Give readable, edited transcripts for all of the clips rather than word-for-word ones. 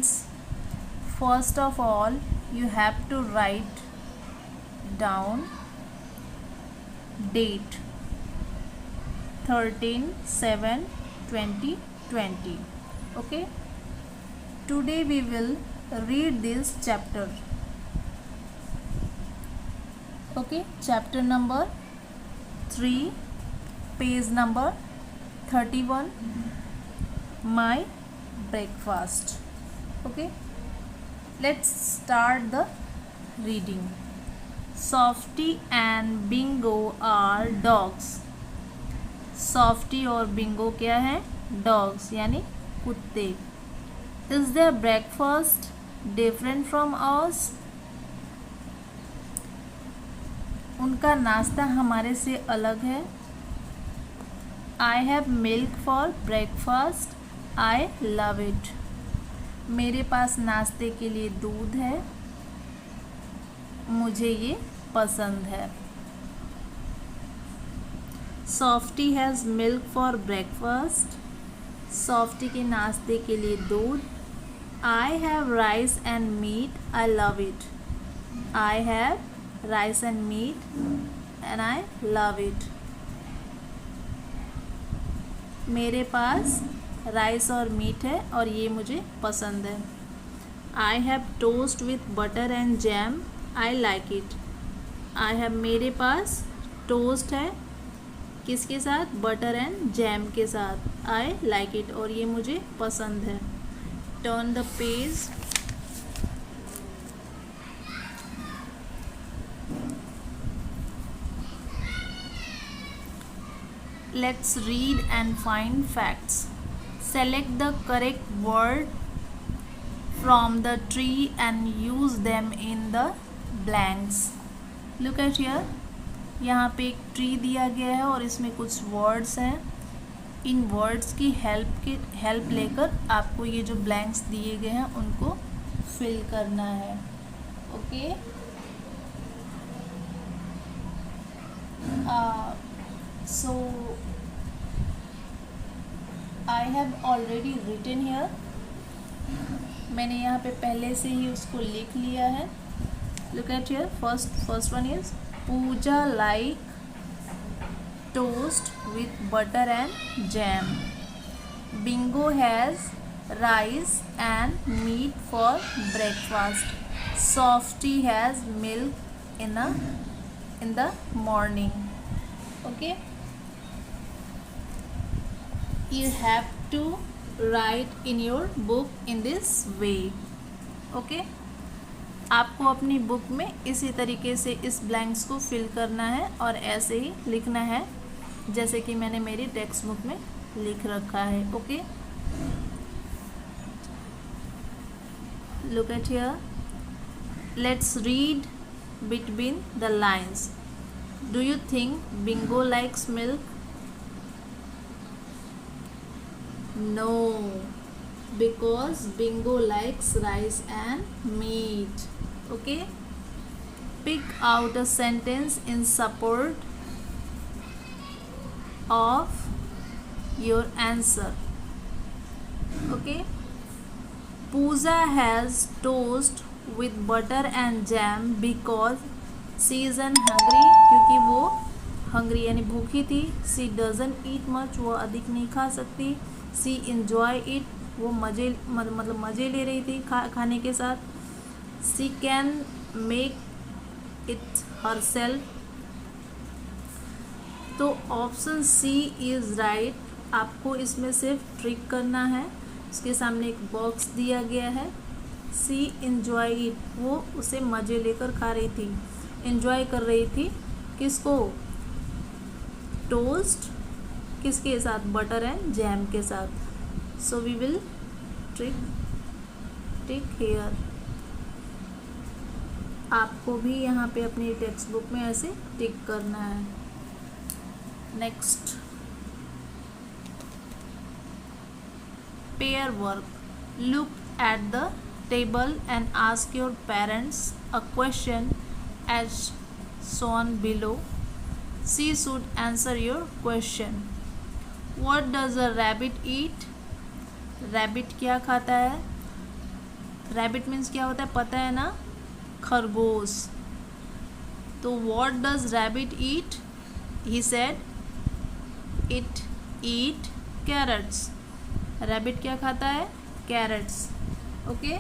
means first of all you have to write down date 13/7/2020. Okay, today we will read this chapter. Okay, chapter number 3, page number 31, my breakfast. Okay, let's start the reading. Softy and Bingo are dogs. Softy और Bingo क्या है? Dogs यानी कुत्ते. Is there breakfast different from us? उनका नाश्ता हमारे से अलग है. I have milk for breakfast, I love it. मेरे पास नाश्ते के लिए दूध है, मुझे ये पसंद है. Softy has milk for breakfast. Softy के नाश्ते के लिए दूध. I have rice and meat, I love it. I have rice and meat and I love it. मेरे पास राइस और मीट है और ये मुझे पसंद है. I have toast with butter and jam, I like it. I have मेरे पास टोस्ट है, किसके साथ? बटर एंड जैम के साथ. आई लाइक इट और ये मुझे पसंद है. Turn the page. Let's read and find facts. Select the correct word from the tree and use them in the blanks. Look at here. यहाँ पे एक ट्री दिया गया है और इसमें कुछ वर्ड्स हैं. इन वर्ड्स की हेल्प लेकर आपको ये जो ब्लैंक्स दिए गए हैं उनको फिल करना है. Okay, so I have already written here. मैंने यहाँ पे पहले से ही उसको लिख लिया है. Look at here. First one is Pooja like toast with butter and jam. Bingo has rice and meat for breakfast. Softy has milk in the morning. Okay, you have to write in your book in this way. Okay, आपको अपनी book में इसी तरीके से इस blanks को fill करना है और ऐसे ही लिखना है जैसे कि मैंने मेरी टेक्स्ट बुक में लिख रखा है. Okay, look at here. Let's read between the lines. Do you think Bingo likes milk? No, because Bingo likes rice and meat. Okay, pick out a sentence in support of your answer. Okay, Pooja has toast with butter and jam because she is hungry. क्योंकि वो hungry यानी भूखी थी. She doesn't eat much, वो अधिक नहीं खा सकती. सी enjoy it, वो मज़े ले रही थी खाने के साथ. सी कैन मेक इट herself. तो ऑप्शन सी इज़ राइट. आपको इसमें सिर्फ ट्रिक करना है. उसके सामने एक बॉक्स दिया गया है. सी enjoy it, वो उसे मज़े लेकर खा रही थी. enjoy कर रही थी किसको? टोस्ट किसके साथ? बटर एंड जैम के साथ. So we will tick here. आपको भी यहाँ पे अपनी टेक्स्ट बुक में ऐसे टिक करना है. Next, pair work. Look at the table and ask your parents a question as shown below. She should answer your question. What does a rabbit eat? Rabbit क्या खाता है? रैबिट मीन्स क्या होता है पता है ना, खरगोश। तो what does rabbit eat? He said it eat carrots. Rabbit क्या खाता है? Carrots. Okay,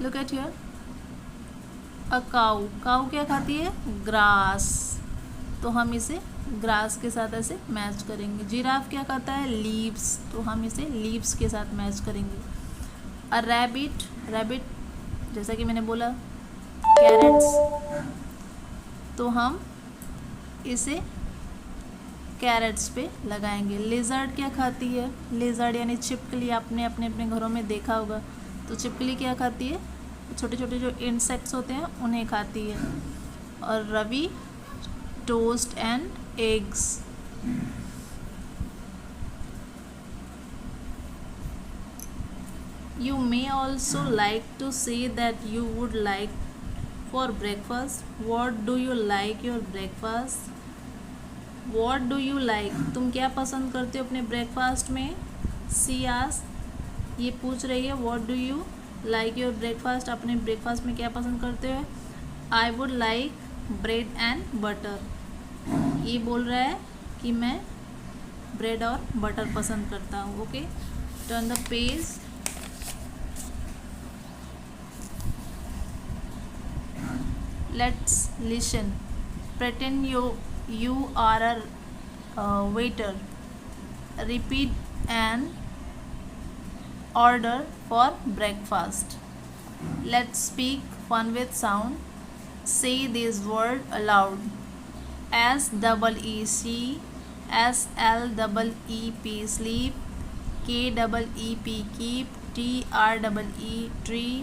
look at here. A cow, cow क्या खाती है? ग्रास। तो हम इसे ग्रास के साथ ऐसे मैच करेंगे। जिराफ क्या खाता है? लीव्स। तो हम इसे लीव्स के साथ मैच करेंगे। अ रैबिट, रैबिट जैसा कि मैंने बोला कैरेट्स, तो हम इसे कैरेट्स पे लगाएंगे। लिजर्ड क्या खाती है? लिजर्ड यानी छिपकली, आपने अपने अपने घरों में देखा होगा। तो छिपकली क्या खाती है? छोटे छोटे जो इंसेक्ट्स होते हैं उन्हें खाती है। और Ravi toast and eggs. You may also like to say that you would like for breakfast. What do you like your breakfast? What do you like? तुम क्या पसंद करते हो अपने ब्रेकफास्ट में? She asked, ये पूछ रही है what do you like your breakfast? अपने ब्रेकफास्ट में क्या पसंद करते हो? I would like bread and butter. ये बोल रहा है कि मैं ब्रेड और बटर पसंद करता हूँ। Okay, turn the page. Let's listen. Pretend you are a waiter. Repeat an order for breakfast. Let's speak fun with sound. Say this word aloud. SEEC, SLEEP sleep, KEEP keep, TREE tree,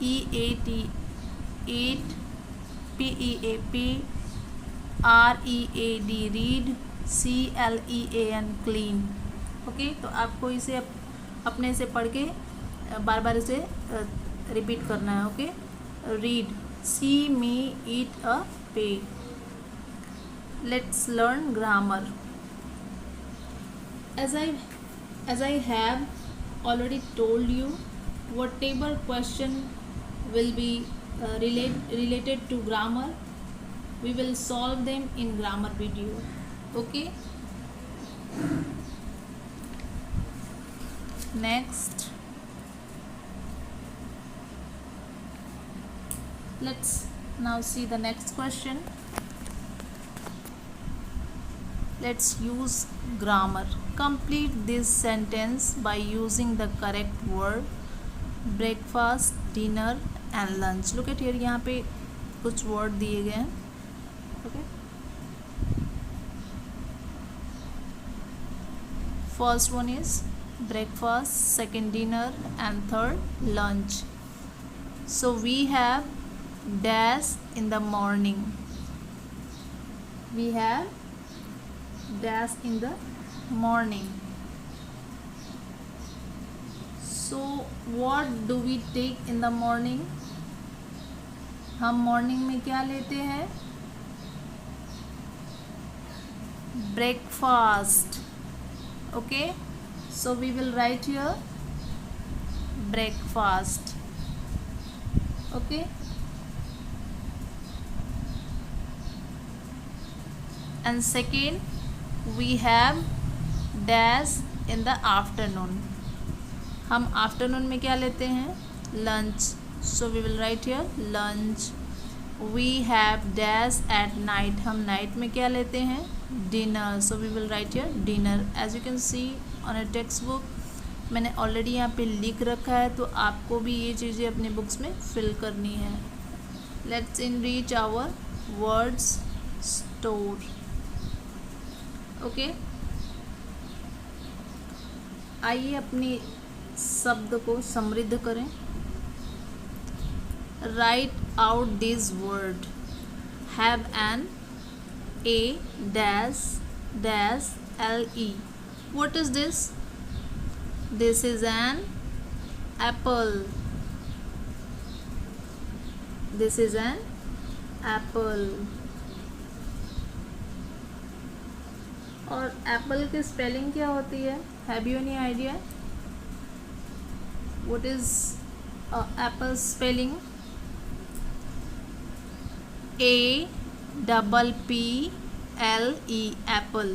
EAT eat, PEAP, READ read, CLEAN clean। Okay, तो आपको इसे अपने से पढ़ के बार बार इसे repeat करना है। ओके, रीड, सी मी ईट अ पे। Let's learn grammar. As I have already told you, whatever question will be related to grammar, we will solve them in grammar video. Okay, next let's now see the next question. Let's use grammar. Complete this sentence by using the correct word. Breakfast, dinner and lunch. Look at here, यहाँ पे कुछ word दिए गए हैं। Okay, first one is breakfast, second dinner and third lunch. So we have dash in the morning. We have dash in the morning. So what do we take in the morning? हम morning में क्या लेते हैं? Breakfast. Okay, so we will write here breakfast. Okay, and second we have dash in the afternoon. हम afternoon में क्या लेते हैं? Lunch. So we will write here lunch. We have dash at night. हम नाइट में क्या लेते हैं? Dinner. So we will write here dinner. As you can see on a text book, मैंने ऑलरेडी यहाँ पे लिख रखा है, तो आपको भी ये चीज़ें अपने बुक्स में फिल करनी है. Let's enrich our words store. Okay, आइए अपनी शब्द को समृद्ध करें. Write out this word. Have an, A dash dash LE. What is this? This is an apple. This is an apple. और एप्पल की स्पेलिंग क्या होती है? Have you any idea? What is apple spelling? APPLE, apple.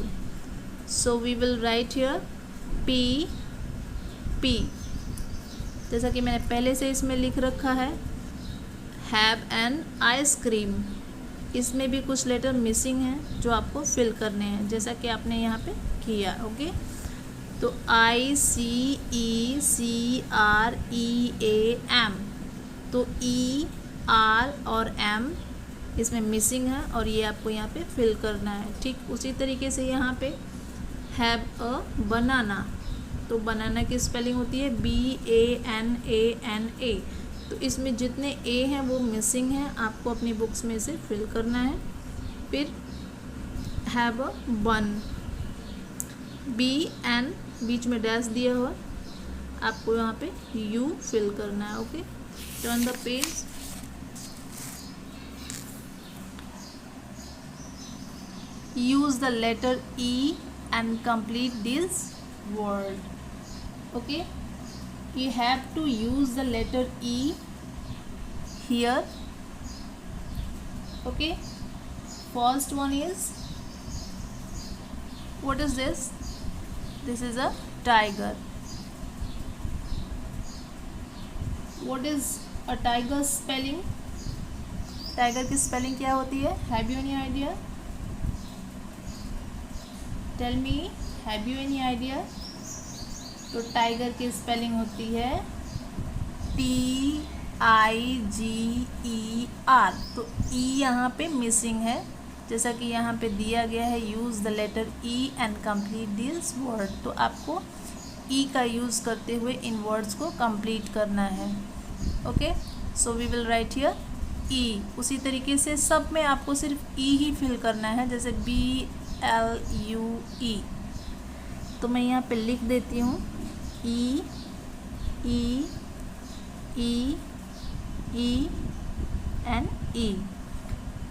So we will write here P. जैसा कि मैंने पहले से इसमें लिख रखा है हैव एन आइसक्रीम, इसमें भी कुछ लेटर मिसिंग हैं जो आपको फिल करने हैं, जैसा कि आपने यहाँ पे किया। ओके, तो ICECREAM, तो E, R और M इसमें मिसिंग है और ये आपको यहाँ पे फिल करना है। ठीक उसी तरीके से यहाँ पे हैव अ बनाना, तो बनाना की स्पेलिंग होती है BANANA, तो इसमें जितने ए हैं वो मिसिंग हैं, आपको अपनी बुक्स में से फिल करना है। फिर हैव अ बन, BN बीच में डैश दिया हुआ, आपको यहाँ पे U फिल करना है। Okay, turn the page. Use the letter E and complete this word. Okay, you have to use the letter E here. Okay, first one is, what is this? This is a tiger. What is a tiger spelling? Tiger की spelling क्या होती है? Have you any idea? Tell me, have you any idea? तो tiger की spelling होती है TIGER, तो E यहाँ पे मिसिंग है, जैसा कि यहाँ पे दिया गया है use the letter E and complete this word, तो आपको E का यूज़ करते हुए इन वर्ड्स को कंप्लीट करना है। Okay, so we will write here E। उसी तरीके से सब में आपको सिर्फ E ही फिल करना है, जैसे BLUE, तो मैं यहाँ पे लिख देती हूँ E एंड E।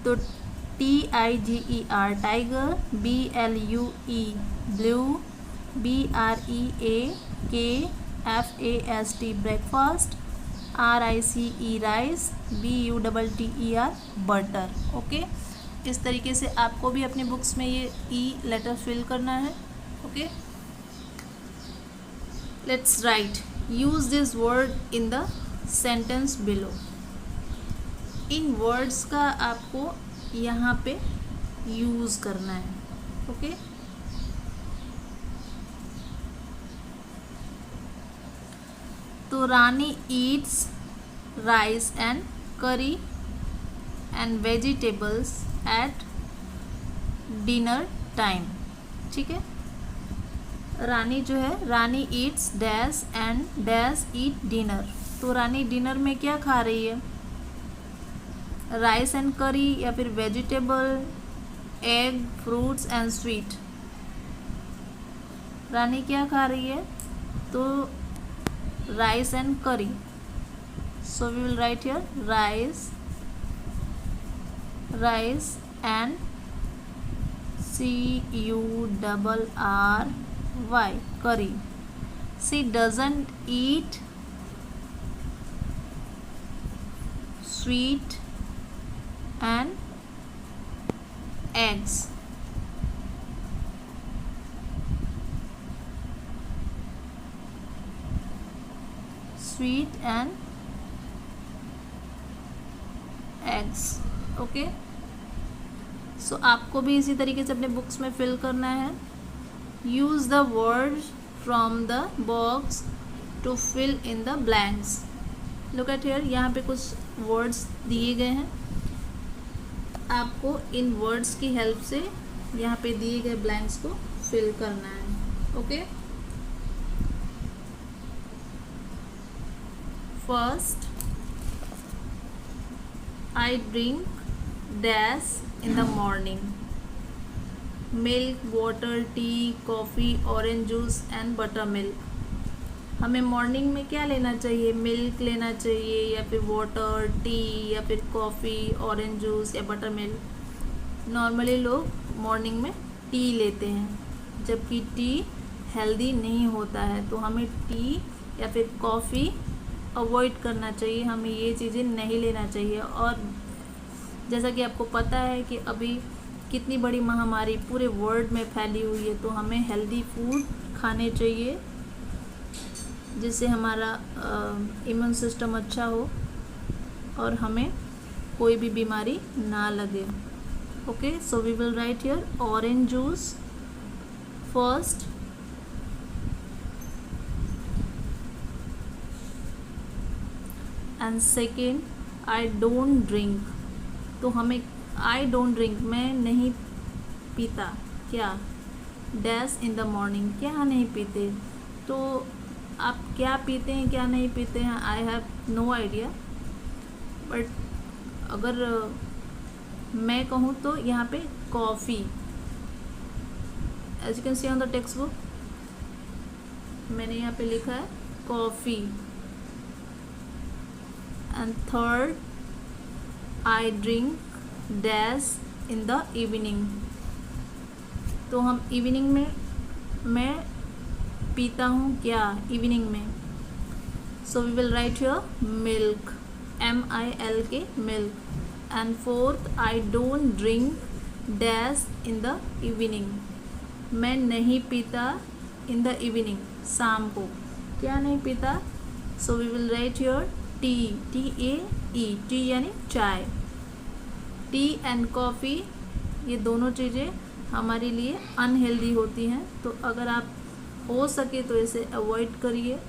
तो TIGER tiger, BLUE blue, BREAKFAST breakfast, RICE rice, BUTTER butter. Okay, इस तरीके से आपको भी अपनी बुक्स में ये E लेटर फिल करना है। Okay, let's write, use this word in the sentence below. इन वर्ड्स का आपको यहाँ पे यूज़ करना है। ओके, तो Rani eats rice and curry and vegetables at dinner time. ठीक है, रानी जो है, Rani eats dash and dash eat dinner, तो रानी डिनर में क्या खा रही है? राइस एंड करी या फिर vegetable, egg, fruits and sweet. Rani क्या खा रही है? तो rice and curry, so we will write here rice and CURRY curry. She doesn't eat sweet and eggs. Sweet and eggs. Okay. सो आपको भी इसी तरीके से अपने बुक्स में फिल करना है। Use the words from the box to fill in the blanks. Look at here, यहाँ पे कुछ वर्ड्स दिए गए हैं, आपको इन वर्ड्स की हेल्प से यहाँ पे दिए गए ब्लैंक्स को फिल करना है। Okay, first, I drink dash in the morning, milk, water, tea, coffee, orange juice and buttermilk। हमें मॉर्निंग में क्या लेना चाहिए? मिल्क लेना चाहिए या फिर वाटर, टी या फिर कॉफ़ी, ऑरेंज जूस या बटर मिल्क। नॉर्मली लोग मॉर्निंग में टी लेते हैं, जबकि टी हेल्दी नहीं होता है, तो हमें टी या फिर कॉफ़ी अवॉइड करना चाहिए, हमें ये चीज़ें नहीं लेना चाहिए। और जैसा कि आपको पता है कि अभी कितनी बड़ी महामारी पूरे वर्ल्ड में फैली हुई है, तो हमें हेल्दी फूड खाने चाहिए जिससे हमारा इम्यून सिस्टम अच्छा हो और हमें कोई भी बीमारी ना लगे। Okay, so we will write here orange juice first, and second I don't drink. तो हमें आई डोंट ड्रिंक, मैं नहीं पीता, क्या डैश इन द मॉर्निंग, क्या नहीं पीते। तो आप क्या पीते हैं क्या नहीं पीते हैं, I have no idea, but अगर मैं कहूँ तो यहाँ पे coffee, as you can see on the text book मैंने यहाँ पे लिखा है coffee. And third I drink dash in the evening. तो हम इवनिंग में मैं पीता हूँ क्या इवनिंग में, so we will write here milk, MILK milk. And fourth I don't drink dash in the evening, मैं नहीं पीता इन द इवनिंग, शाम को क्या नहीं पीता, so we will write here tea, TAE, tea यानी चाय। टी एंड कॉफ़ी ये दोनों चीज़ें हमारे लिए अनहेल्दी होती हैं, तो अगर आप हो सके तो इसे अवॉइड करिए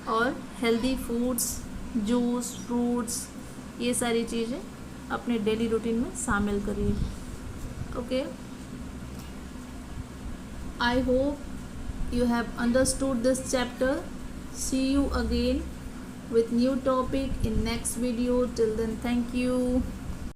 और हेल्दी फूड्स, जूस, फ्रूट्स, ये सारी चीज़ें अपने डेली रूटीन में शामिल करिए। Okay, I hope you have understood this chapter. See you again with new topic in next video. Till then, thank you.